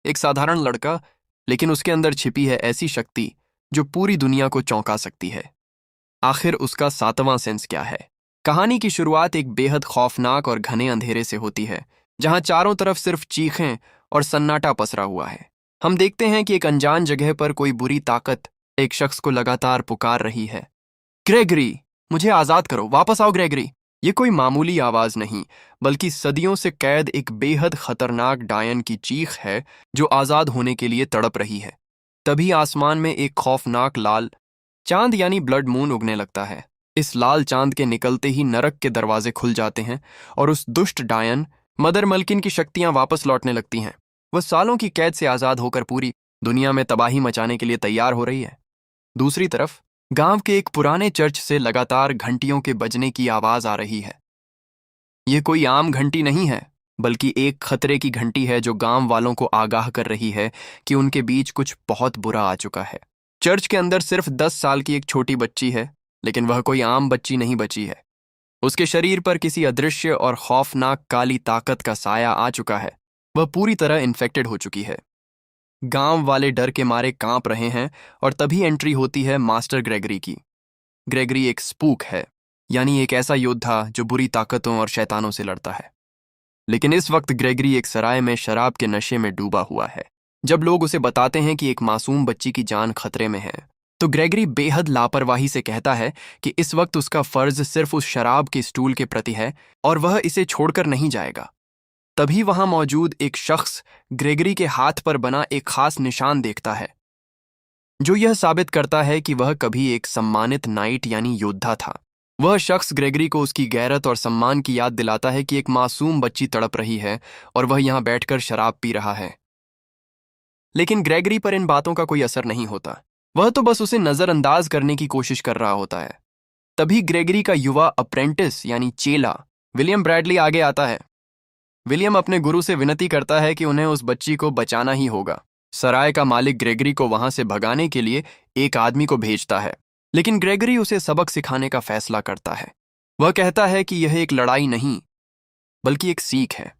एक साधारण लड़का, लेकिन उसके अंदर छिपी है ऐसी शक्ति जो पूरी दुनिया को चौंका सकती है। आखिर उसका सातवां सेंस क्या है? कहानी की शुरुआत एक बेहद खौफनाक और घने अंधेरे से होती है, जहां चारों तरफ सिर्फ चीखें और सन्नाटा पसरा हुआ है। हम देखते हैं कि एक अनजान जगह पर कोई बुरी ताकत एक शख्स को लगातार पुकार रही है। ग्रेगरी, मुझे आजाद करो, वापस आओ ग्रेगरी। ये कोई मामूली आवाज नहीं, बल्कि सदियों से कैद एक बेहद खतरनाक डायन की चीख है जो आजाद होने के लिए तड़प रही है। तभी आसमान में एक खौफनाक लाल चांद यानी ब्लड मून उगने लगता है। इस लाल चांद के निकलते ही नरक के दरवाजे खुल जाते हैं और उस दुष्ट डायन मदर मलकिन की शक्तियां वापस लौटने लगती हैं। वह सालों की कैद से आजाद होकर पूरी दुनिया में तबाही मचाने के लिए तैयार हो रही है। दूसरी तरफ गांव के एक पुराने चर्च से लगातार घंटियों के बजने की आवाज आ रही है। ये कोई आम घंटी नहीं है, बल्कि एक खतरे की घंटी है जो गांव वालों को आगाह कर रही है कि उनके बीच कुछ बहुत बुरा आ चुका है। चर्च के अंदर सिर्फ 10 साल की एक छोटी बच्ची है, लेकिन वह कोई आम बच्ची नहीं बची है। उसके शरीर पर किसी अदृश्य और खौफनाक काली ताकत का साया आ चुका है। वह पूरी तरह इन्फेक्टेड हो चुकी है। गांव वाले डर के मारे कांप रहे हैं और तभी एंट्री होती है मास्टर ग्रेगरी की। ग्रेगरी एक स्पूक है, यानी एक ऐसा योद्धा जो बुरी ताकतों और शैतानों से लड़ता है। लेकिन इस वक्त ग्रेगरी एक सराय में शराब के नशे में डूबा हुआ है। जब लोग उसे बताते हैं कि एक मासूम बच्ची की जान खतरे में है, तो ग्रेगरी बेहद लापरवाही से कहता है कि इस वक्त उसका फर्ज सिर्फ उस शराब के स्टूल के प्रति है और वह इसे छोड़कर नहीं जाएगा। तभी वहां मौजूद एक शख्स ग्रेगरी के हाथ पर बना एक खास निशान देखता है, जो यह साबित करता है कि वह कभी एक सम्मानित नाइट यानी योद्धा था। वह शख्स ग्रेगरी को उसकी गैरत और सम्मान की याद दिलाता है कि एक मासूम बच्ची तड़प रही है और वह यहां बैठकर शराब पी रहा है। लेकिन ग्रेगरी पर इन बातों का कोई असर नहीं होता। वह तो बस उसे नजरअंदाज करने की कोशिश कर रहा होता है। तभी ग्रेगरी का युवा अप्रेंटिस यानी चेला विलियम ब्रैडली आगे आता है। विलियम अपने गुरु से विनती करता है कि उन्हें उस बच्ची को बचाना ही होगा। सराय का मालिक ग्रेगरी को वहां से भगाने के लिए एक आदमी को भेजता है, लेकिन ग्रेगरी उसे सबक सिखाने का फैसला करता है। वह कहता है कि यह एक लड़ाई नहीं, बल्कि एक सीख है।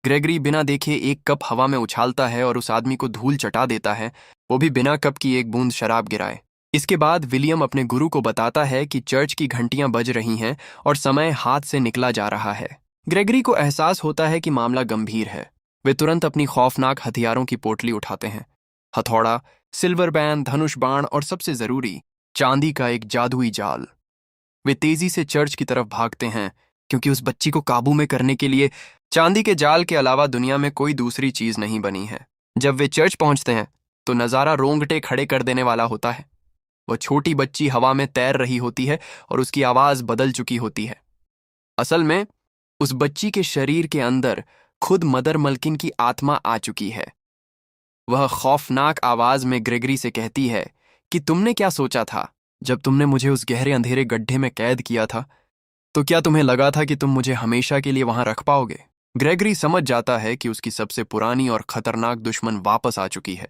ग्रेगरी बिना देखे एक कप हवा में उछालता है और उस आदमी को धूल चटा देता है, वो भी बिना कप की एक बूंद शराब गिराए। इसके बाद विलियम अपने गुरु को बताता है कि चर्च की घंटियां बज रही हैं और समय हाथ से निकला जा रहा है। ग्रेगरी को एहसास होता है कि मामला गंभीर है। वे तुरंत अपनी खौफनाक हथियारों की पोटली उठाते हैं। हथौड़ा, सिल्वर बैन, धनुष बाण और सबसे जरूरी चांदी का एक जादुई जाल। वे तेजी से चर्च की तरफ भागते हैं, क्योंकि उस बच्ची को काबू में करने के लिए चांदी के जाल के अलावा दुनिया में कोई दूसरी चीज नहीं बनी है। जब वे चर्च पहुंचते हैं तो नजारा रोंगटे खड़े कर देने वाला होता है। वह छोटी बच्ची हवा में तैर रही होती है और उसकी आवाज बदल चुकी होती है। असल में उस बच्ची के शरीर के अंदर खुद मदर मलकिन की आत्मा आ चुकी है। वह खौफनाक आवाज में ग्रेगरी से कहती है कि तुमने क्या सोचा था जब तुमने मुझे उस गहरे अंधेरे गड्ढे में कैद किया था? तो क्या तुम्हें लगा था कि तुम मुझे हमेशा के लिए वहां रख पाओगे? ग्रेगरी समझ जाता है कि उसकी सबसे पुरानी और खतरनाक दुश्मन वापस आ चुकी है।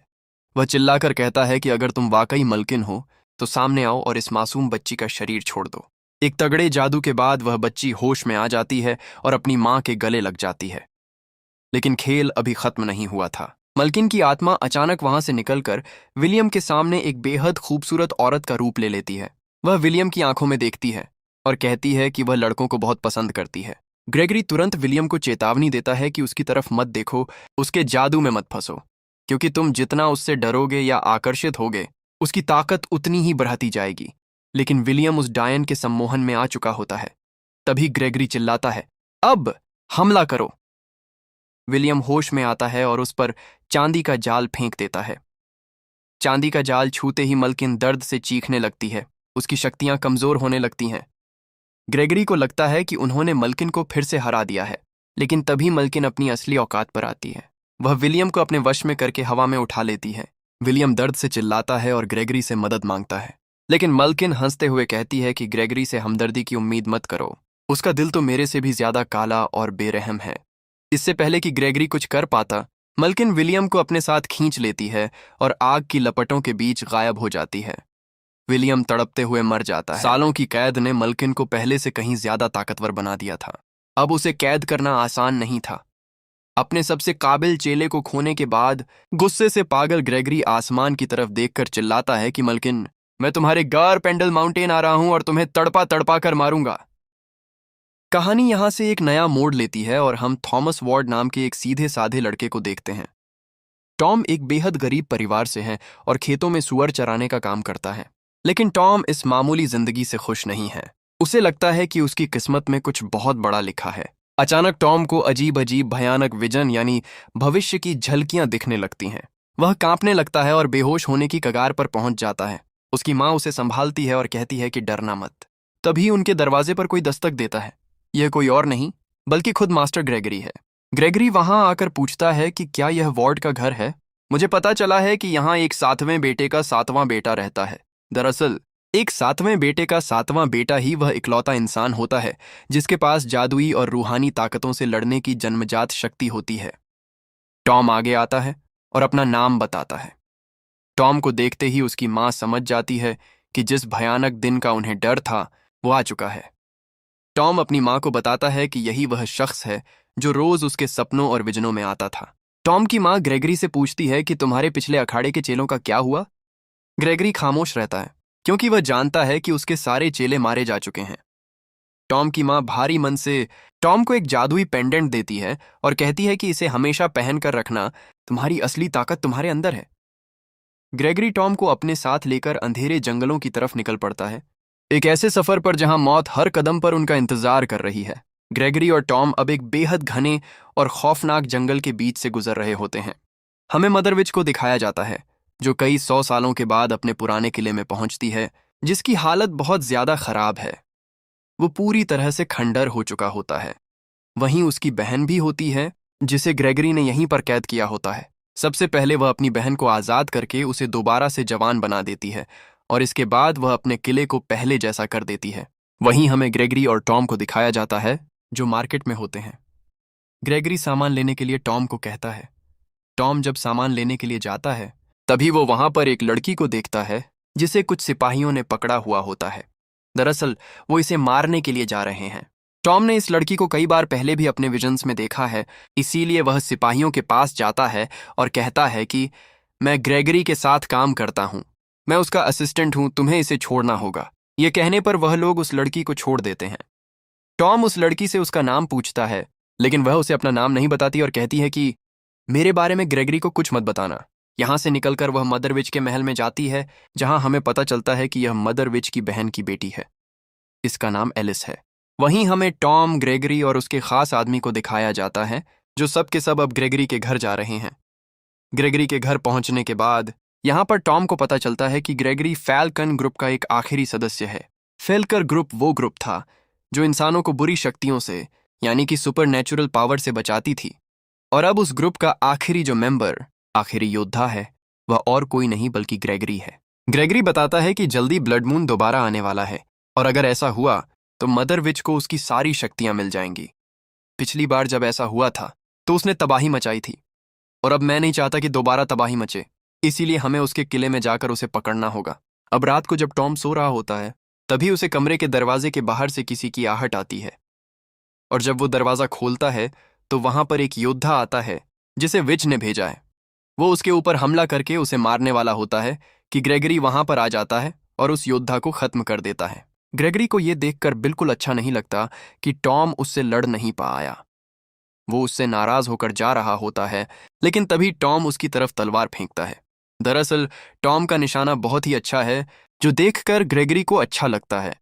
वह चिल्लाकर कहता है कि अगर तुम वाकई मलकिन हो तो सामने आओ और इस मासूम बच्ची का शरीर छोड़ दो। एक तगड़े जादू के बाद वह बच्ची होश में आ जाती है और अपनी मां के गले लग जाती है। लेकिन खेल अभी खत्म नहीं हुआ था। मलकिन की आत्मा अचानक वहां से निकलकर विलियम के सामने एक बेहद खूबसूरत औरत का रूप ले लेती है। वह विलियम की आंखों में देखती है और कहती है कि वह लड़कों को बहुत पसंद करती है। ग्रेगरी तुरंत विलियम को चेतावनी देता है कि उसकी तरफ मत देखो, उसके जादू में मत फंसो, क्योंकि तुम जितना उससे डरोगे या आकर्षित होगे, उसकी ताकत उतनी ही बढ़ती जाएगी। लेकिन विलियम उस डायन के सम्मोहन में आ चुका होता है। तभी ग्रेगरी चिल्लाता है, अब हमला करो। विलियम होश में आता है और उस पर चांदी का जाल फेंक देता है। चांदी का जाल छूते ही मलकिन दर्द से चीखने लगती है। उसकी शक्तियां कमजोर होने लगती हैं। ग्रेगरी को लगता है कि उन्होंने मलकिन को फिर से हरा दिया है, लेकिन तभी मलकिन अपनी असली औकात पर आती है। वह विलियम को अपने वश में करके हवा में उठा लेती है। विलियम दर्द से चिल्लाता है और ग्रेगरी से मदद मांगता है, लेकिन मलकिन हंसते हुए कहती है कि ग्रेगरी से हमदर्दी की उम्मीद मत करो। उसका दिल तो मेरे से भी ज्यादा काला और बेरहम है। इससे पहले कि ग्रेगरी कुछ कर पाता, मलकिन विलियम को अपने साथ खींच लेती है और आग की लपटों के बीच गायब हो जाती है। विलियम तड़पते हुए मर जाता है। सालों की कैद ने मलकिन को पहले से कहीं ज्यादा ताकतवर बना दिया था। अब उसे कैद करना आसान नहीं था। अपने सबसे काबिल चेले को खोने के बाद गुस्से से पागल ग्रेगरी आसमान की तरफ देखकर चिल्लाता है कि मलकिन, मैं तुम्हारे गार पेंडल माउंटेन आ रहा हूं और तुम्हें तड़पा तड़पा कर मारूंगा। कहानी यहां से एक नया मोड़ लेती है और हम थॉमस वॉर्ड नाम के एक सीधे साधे लड़के को देखते हैं। टॉम एक बेहद गरीब परिवार से है और खेतों में सुअर चराने का काम करता है। लेकिन टॉम इस मामूली जिंदगी से खुश नहीं है। उसे लगता है कि उसकी किस्मत में कुछ बहुत बड़ा लिखा है। अचानक टॉम को अजीब अजीब भयानक विजन यानी भविष्य की झलकियां दिखने लगती हैं। वह कांपने लगता है और बेहोश होने की कगार पर पहुंच जाता है। उसकी माँ उसे संभालती है और कहती है कि डरना मत। तभी उनके दरवाजे पर कोई दस्तक देता है। यह कोई और नहीं बल्कि खुद मास्टर ग्रेगरी है। ग्रेगरी वहां आकर पूछता है कि क्या यह वॉर्ड का घर है? मुझे पता चला है कि यहाँ एक 7वें बेटे का 7वां बेटा रहता है। दरअसल एक 7वें बेटे का 7वां बेटा ही वह इकलौता इंसान होता है जिसके पास जादुई और रूहानी ताकतों से लड़ने की जन्मजात शक्ति होती है। टॉम आगे आता है और अपना नाम बताता है। टॉम को देखते ही उसकी माँ समझ जाती है कि जिस भयानक दिन का उन्हें डर था वो आ चुका है। टॉम अपनी माँ को बताता है कि यही वह शख्स है जो रोज उसके सपनों और विजनों में आता था। टॉम की माँ ग्रेगरी से पूछती है कि तुम्हारे पिछले अखाड़े के चेलों का क्या हुआ? ग्रेगरी खामोश रहता है क्योंकि वह जानता है कि उसके सारे चेले मारे जा चुके हैं। टॉम की माँ भारी मन से टॉम को एक जादुई पेंडेंट देती है और कहती है कि इसे हमेशा पहन कर रखना, तुम्हारी असली ताकत तुम्हारे अंदर है। ग्रेगरी टॉम को अपने साथ लेकर अंधेरे जंगलों की तरफ निकल पड़ता है, एक ऐसे सफर पर जहां मौत हर कदम पर उनका इंतजार कर रही है। ग्रेगरी और टॉम अब एक बेहद घने और खौफनाक जंगल के बीच से गुजर रहे होते हैं। हमें मदर विच को दिखाया जाता है जो कई 100 सालों के बाद अपने पुराने किले में पहुंचती है, जिसकी हालत बहुत ज्यादा खराब है। वो पूरी तरह से खंडर हो चुका होता है। वहीं उसकी बहन भी होती है जिसे ग्रेगरी ने यहीं पर कैद किया होता है। सबसे पहले वह अपनी बहन को आजाद करके उसे दोबारा से जवान बना देती है और इसके बाद वह अपने किले को पहले जैसा कर देती है। वहीं हमें ग्रेगरी और टॉम को दिखाया जाता है जो मार्केट में होते हैं। ग्रेगरी सामान लेने के लिए टॉम को कहता है। टॉम जब सामान लेने के लिए जाता है तभी वो वहां पर एक लड़की को देखता है जिसे कुछ सिपाहियों ने पकड़ा हुआ होता है। दरअसल वो इसे मारने के लिए जा रहे हैं। टॉम ने इस लड़की को कई बार पहले भी अपने विजन्स में देखा है, इसीलिए वह सिपाहियों के पास जाता है और कहता है कि मैं ग्रेगरी के साथ काम करता हूं, मैं उसका असिस्टेंट हूं, तुम्हें इसे छोड़ना होगा। यह कहने पर वह लोग उस लड़की को छोड़ देते हैं। टॉम उस लड़की से उसका नाम पूछता है लेकिन वह उसे अपना नाम नहीं बताती और कहती है कि मेरे बारे में ग्रेगरी को कुछ मत बताना। यहां से निकलकर वह मदर विच के महल में जाती है जहां हमें पता चलता है कि यह मदर विच की बहन की बेटी है। इसका नाम एलिस है। वहीं हमें टॉम, ग्रेगरी और उसके खास आदमी को दिखाया जाता है जो सब के सब अब ग्रेगरी के घर जा रहे हैं। ग्रेगरी के घर पहुंचने के बाद यहां पर टॉम को पता चलता है कि ग्रेगरी फैल्कन ग्रुप का एक आखिरी सदस्य है। फैल्कर ग्रुप वो ग्रुप था जो इंसानों को बुरी शक्तियों से यानी कि सुपरनैचुरल पावर से बचाती थी, और अब उस ग्रुप का आखिरी जो मेंबर, आखिरी योद्धा है, वह और कोई नहीं बल्कि ग्रेगरी है। ग्रेगरी बताता है कि जल्दी ब्लड मून दोबारा आने वाला है और अगर ऐसा हुआ तो मदर विच को उसकी सारी शक्तियां मिल जाएंगी। पिछली बार जब ऐसा हुआ था तो उसने तबाही मचाई थी और अब मैं नहीं चाहता कि दोबारा तबाही मचे, इसीलिए हमें उसके किले में जाकर उसे पकड़ना होगा। अब रात को जब टॉम सो रहा होता है तभी उसे कमरे के दरवाजे के बाहर से किसी की आहट आती है और जब वो दरवाजा खोलता है तो वहां पर एक योद्धा आता है जिसे विच ने भेजा है। वो उसके ऊपर हमला करके उसे मारने वाला होता है कि ग्रेगरी वहां पर आ जाता है और उस योद्धा को खत्म कर देता है। ग्रेगरी को यह देखकर बिल्कुल अच्छा नहीं लगता कि टॉम उससे लड़ नहीं पाया। वो उससे नाराज होकर जा रहा होता है लेकिन तभी टॉम उसकी तरफ तलवार फेंकता है। दरअसल टॉम का निशाना बहुत ही अच्छा है जो देखकर ग्रेगरी को अच्छा लगता है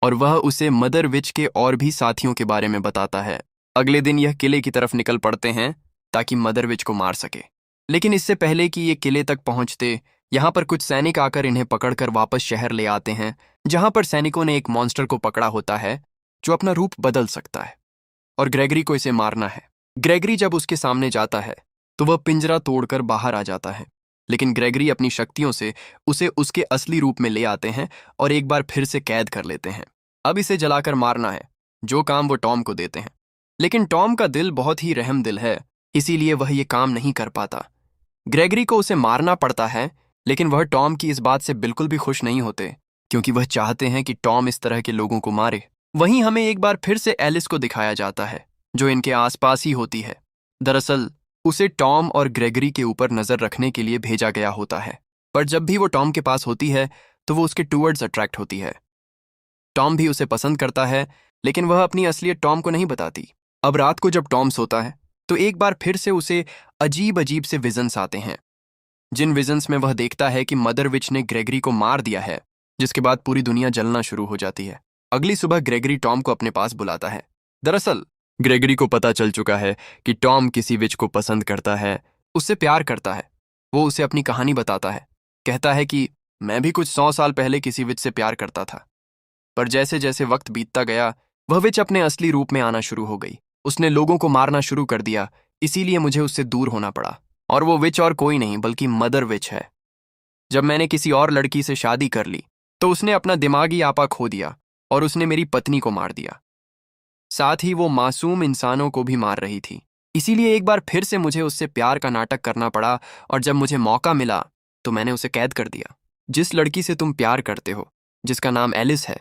और वह उसे मदर विच के और भी साथियों के बारे में बताता है। अगले दिन यह किले की तरफ निकल पड़ते हैं ताकि मदर विच को मार सके, लेकिन इससे पहले कि ये किले तक पहुंचते यहाँ पर कुछ सैनिक आकर इन्हें पकड़कर वापस शहर ले आते हैं जहां पर सैनिकों ने एक मॉन्स्टर को पकड़ा होता है जो अपना रूप बदल सकता है और ग्रेगरी को इसे मारना है। ग्रेगरी जब उसके सामने जाता है तो वह पिंजरा तोड़कर बाहर आ जाता है, लेकिन ग्रेगरी अपनी शक्तियों से उसे उसके असली रूप में ले आते हैं और एक बार फिर से कैद कर लेते हैं। अब इसे जलाकर मारना है, जो काम वो टॉम को देते हैं, लेकिन टॉम का दिल बहुत ही रहम दिल है, इसीलिए वह ये काम नहीं कर पाता। ग्रेगरी को उसे मारना पड़ता है, लेकिन वह टॉम की इस बात से बिल्कुल भी खुश नहीं होते क्योंकि वह चाहते हैं कि टॉम इस तरह के लोगों को मारे। वहीं हमें एक बार फिर से एलिस को दिखाया जाता है जो इनके आसपास ही होती है। दरअसल उसे टॉम और ग्रेगरी के ऊपर नजर रखने के लिए भेजा गया होता है, पर जब भी वो टॉम के पास होती है तो वो उसके टूवर्ड्स अट्रैक्ट होती है। टॉम भी उसे पसंद करता है, लेकिन वह अपनी असलियत टॉम को नहीं बताती। अब रात को जब टॉम सोता है तो एक बार फिर से उसे अजीब अजीब से विजन्स आते हैं, जिन विजन्स में वह देखता है कि मदर विच ने ग्रेगरी को मार दिया है, जिसके बाद पूरी दुनिया जलना शुरू हो जाती है। अगली सुबह ग्रेगरी टॉम को अपने पास बुलाता है। दरअसल ग्रेगरी को पता चल चुका है कि टॉम किसी विच को पसंद करता है, उससे प्यार करता है। वो उसे अपनी कहानी बताता है, कहता है कि मैं भी कुछ 100 साल पहले किसी विच से प्यार करता था, पर जैसे जैसे वक्त बीतता गया वह विच अपने असली रूप में आना शुरू हो गई। उसने लोगों को मारना शुरू कर दिया, इसीलिए मुझे उससे दूर होना पड़ा। और वो विच और कोई नहीं बल्कि मदर विच है। जब मैंने किसी और लड़की से शादी कर ली तो उसने अपना दिमागी आपा खो दिया और उसने मेरी पत्नी को मार दिया। साथ ही वो मासूम इंसानों को भी मार रही थी। इसीलिए एक बार फिर से मुझे उससे प्यार का नाटक करना पड़ा, और जब मुझे मौका मिला तो मैंने उसे कैद कर दिया। जिस लड़की से तुम प्यार करते हो, जिसका नाम एलिस है,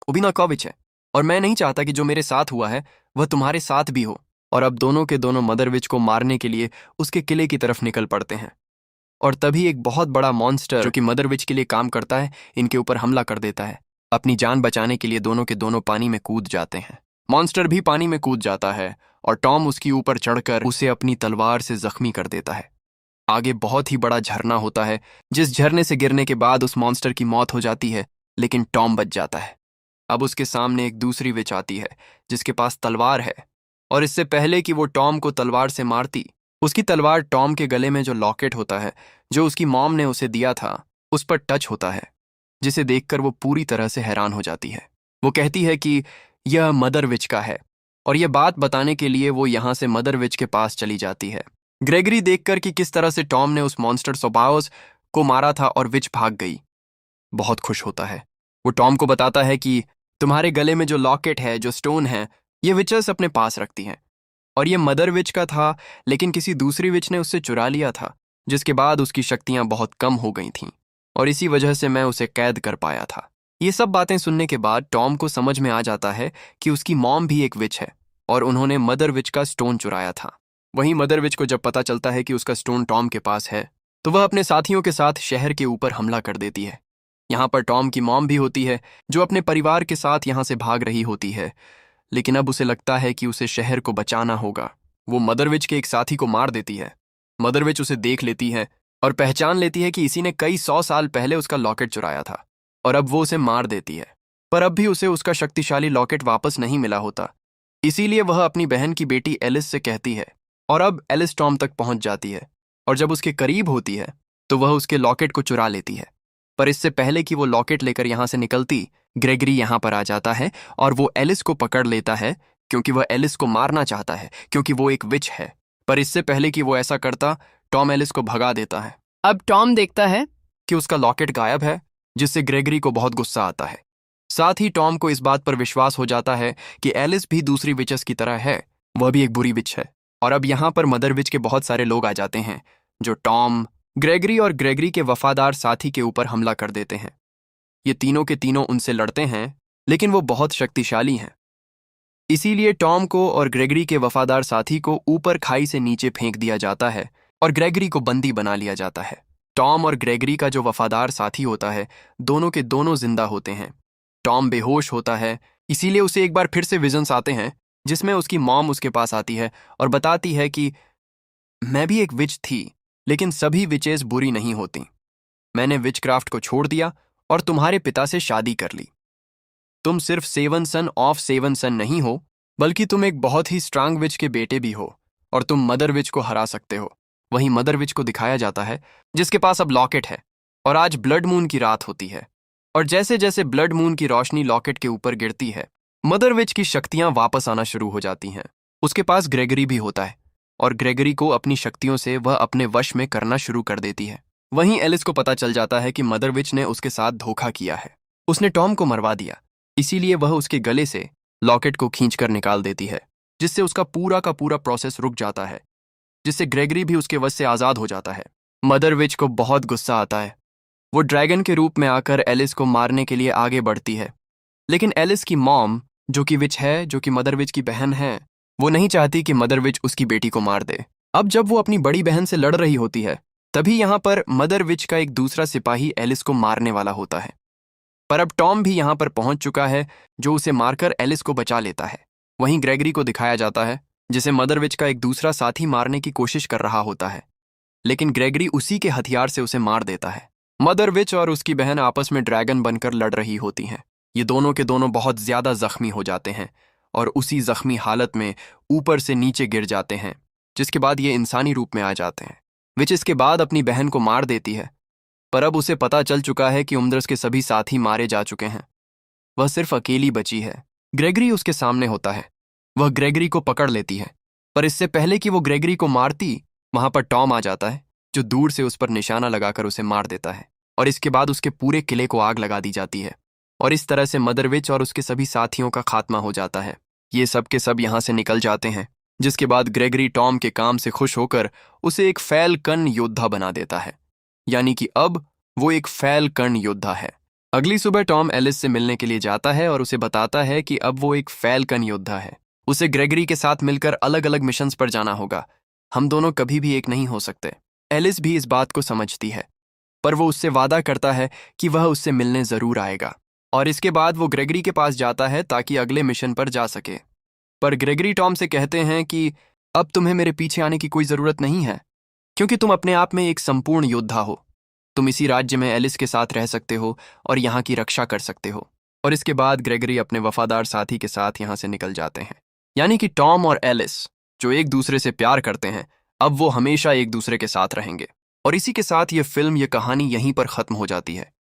ओबिना कॉविच है, और मैं नहीं चाहता कि जो मेरे साथ हुआ है वह तुम्हारे साथ भी हो। और अब दोनों के दोनों मदर विच को मारने के लिए उसके किले की तरफ निकल पड़ते हैं। और तभी एक बहुत बड़ा मॉन्स्टर जो कि मदर विच के लिए काम करता है इनके ऊपर हमला कर देता है। अपनी जान बचाने के लिए दोनों के दोनों पानी में कूद जाते हैं। मॉन्स्टर भी पानी में कूद जाता है और टॉम उसके ऊपर चढ़कर उसे अपनी तलवार से जख्मी कर देता है। आगे बहुत ही बड़ा झरना होता है, जिस झरने से गिरने के बाद उस मॉन्स्टर की मौत हो जाती है, लेकिन टॉम बच जाता है। अब उसके सामने एक दूसरी विच आती है जिसके पास तलवार है, और इससे पहले कि वो टॉम को तलवार से मारती, उसकी तलवार टॉम के गले में जो लॉकेट होता है जो उसकी मॉम ने उसे दिया था उस पर टच होता है, जिसे देखकर वो पूरी तरह से हैरान हो जाती है। वो कहती है कि यह मदर विच का है, और यह बात बताने के लिए वो यहाँ से मदर विच के पास चली जाती है। ग्रेगरी देखकर कि किस तरह से टॉम ने उस मॉन्स्टर सोबाओस को मारा था और विच भाग गई, बहुत खुश होता है। वो टॉम को बताता है कि तुम्हारे गले में जो लॉकेट है, जो स्टोन है, ये विचेस अपने पास रखती हैं, और ये मदर विच का था, लेकिन किसी दूसरी विच ने उससे चुरा लिया था, जिसके बाद उसकी शक्तियां बहुत कम हो गई थीं, और इसी वजह से मैं उसे कैद कर पाया था। ये सब बातें सुनने के बाद टॉम को समझ में आ जाता है कि उसकी मॉम भी एक विच है और उन्होंने मदर विच का स्टोन चुराया था। वहीं मदर विच को जब पता चलता है कि उसका स्टोन टॉम के पास है तो वह अपने साथियों के साथ शहर के ऊपर हमला कर देती है। यहाँ पर टॉम की मॉम भी होती है जो अपने परिवार के साथ यहाँ से भाग रही होती है, लेकिन अब उसे लगता है कि उसे शहर को बचाना होगा। वो मदर विच के एक साथी को मार देती है। मदर विच उसे देख लेती है और पहचान लेती है कि इसी ने कई 100 साल पहले उसका लॉकेट चुराया था, और अब वो उसे मार देती है। पर अब भी उसे उसका शक्तिशाली लॉकेट वापस नहीं मिला होता, इसीलिए वह अपनी बहन की बेटी एलिस से कहती है, और अब एलिस टॉम तक पहुंच जाती है, और जब उसके करीब होती है तो वह उसके लॉकेट को चुरा लेती है। पर इससे पहले कि वो लॉकेट लेकर यहाँ से निकलती, ग्रेगरी यहाँ पर आ जाता है और वो एलिस को पकड़ लेता है, क्योंकि वह एलिस को मारना चाहता है, क्योंकि वो एक विच है। पर इससे पहले कि वो ऐसा करता, टॉम एलिस को भगा देता है। अब टॉम देखता है कि उसका लॉकेट गायब है, जिससे ग्रेगरी को बहुत गुस्सा आता है। साथ ही टॉम को इस बात पर विश्वास हो जाता है कि एलिस भी दूसरी विचेस की तरह है, वह भी एक बुरी विच है। और अब यहाँ पर मदर विच के बहुत सारे लोग आ जाते हैं जो टॉम, ग्रेगरी और ग्रेगरी के वफादार साथी के ऊपर हमला कर देते हैं। ये तीनों के तीनों उनसे लड़ते हैं, लेकिन वो बहुत शक्तिशाली हैं। इसीलिए टॉम को और ग्रेगरी के वफादार साथी को ऊपर खाई से नीचे फेंक दिया जाता है और ग्रेगरी को बंदी बना लिया जाता है। टॉम और ग्रेगरी का जो वफादार साथी होता है, दोनों के दोनों जिंदा होते हैं। टॉम बेहोश होता है, इसीलिए उसे एक बार फिर से विजन्स आते हैं, जिसमें उसकी मॉम उसके पास आती है और बताती है कि मैं भी एक विच थी, लेकिन सभी विचेस बुरी नहीं होती। मैंने विचक्राफ्ट को छोड़ दिया और तुम्हारे पिता से शादी कर ली। तुम सिर्फ सेवन सन ऑफ सेवन सन नहीं हो, बल्कि तुम एक बहुत ही स्ट्रांग विच के बेटे भी हो, और तुम मदर विच को हरा सकते हो। वहीं मदर विच को दिखाया जाता है जिसके पास अब लॉकेट है, और आज ब्लड मून की रात होती है, और जैसे जैसे ब्लड मून की रोशनी लॉकेट के ऊपर गिरती है, मदर विच की शक्तियां वापस आना शुरू हो जाती हैं। उसके पास ग्रेगरी भी होता है, और ग्रेगरी को अपनी शक्तियों से वह अपने वश में करना शुरू कर देती है। वहीं एलिस को पता चल जाता है कि मदर विच ने उसके साथ धोखा किया है। उसने टॉम को मरवा दिया, इसीलिए वह उसके गले से लॉकेट को खींचकर निकाल देती है, जिससे उसका पूरा का पूरा प्रोसेस रुक जाता है, जिससे ग्रेगरी भी उसके वश से आजाद हो जाता है। मदर विच को बहुत गुस्सा आता है। वो ड्रैगन के रूप में आकर एलिस को मारने के लिए आगे बढ़ती है, लेकिन एलिस की मॉम, जो कि विच है, जो कि मदर विच की बहन है, वो नहीं चाहती कि मदर विच उसकी बेटी को मार दे। अब जब वो अपनी बड़ी बहन से लड़ रही होती है, तभी यहाँ पर मदर विच का एक दूसरा सिपाही एलिस को मारने वाला होता है। पर अब टॉम भी यहाँ पर पहुंच चुका है, जो उसे मारकर एलिस को बचा लेता है। वहीं ग्रेगरी को दिखाया जाता है, जिसे मदर विच का एक दूसरा साथी मारने की कोशिश कर रहा होता है, लेकिन ग्रेगरी उसी के हथियार से उसे मार देता है। मदर विच और उसकी बहन आपस में ड्रैगन बनकर लड़ रही होती हैं। ये दोनों के दोनों बहुत ज्यादा जख्मी हो जाते हैं और उसी जख्मी हालत में ऊपर से नीचे गिर जाते हैं, जिसके बाद ये इंसानी रूप में आ जाते हैं। विच इसके बाद अपनी बहन को मार देती है, पर अब उसे पता चल चुका है कि उमद्रस के सभी साथी मारे जा चुके हैं। वह सिर्फ अकेली बची है। ग्रेगरी उसके सामने होता है। वह ग्रेगरी को पकड़ लेती है, पर इससे पहले कि वो ग्रेगरी को मारती, वहां पर टॉम आ जाता है, जो दूर से उस पर निशाना लगाकर उसे मार देता है। और इसके बाद उसके पूरे किले को आग लगा दी जाती है और इस तरह से मदर विच और उसके सभी साथियों का खात्मा हो जाता है। ये सब के सब यहाँ से निकल जाते हैं, जिसके बाद ग्रेगरी टॉम के काम से खुश होकर उसे एक फैलकन योद्धा बना देता है, यानी कि अब वो एक फैलकन योद्धा है। अगली सुबह टॉम एलिस से मिलने के लिए जाता है और उसे बताता है कि अब वो एक फैलकन योद्धा है। उसे ग्रेगरी के साथ मिलकर अलग अलग मिशंस पर जाना होगा। हम दोनों कभी भी एक नहीं हो सकते। एलिस भी इस बात को समझती है, पर वो उससे वादा करता है कि वह उससे मिलने जरूर आएगा। और इसके बाद वो ग्रेगरी के पास जाता है ताकि अगले मिशन पर जा सके। पर ग्रेगरी टॉम से कहते हैं कि अब तुम्हें मेरे पीछे आने की कोई जरूरत नहीं है, क्योंकि तुम अपने आप में एक संपूर्ण योद्धा हो। तुम इसी राज्य में एलिस के साथ रह सकते हो और यहाँ की रक्षा कर सकते हो। और इसके बाद ग्रेगरी अपने वफादार साथी के साथ यहाँ से निकल जाते हैं, यानी कि टॉम और एलिस, जो एक दूसरे से प्यार करते हैं, अब वो हमेशा एक दूसरे के साथ रहेंगे। और इसी के साथ ये फिल्म, ये कहानी यहीं पर खत्म हो जाती है।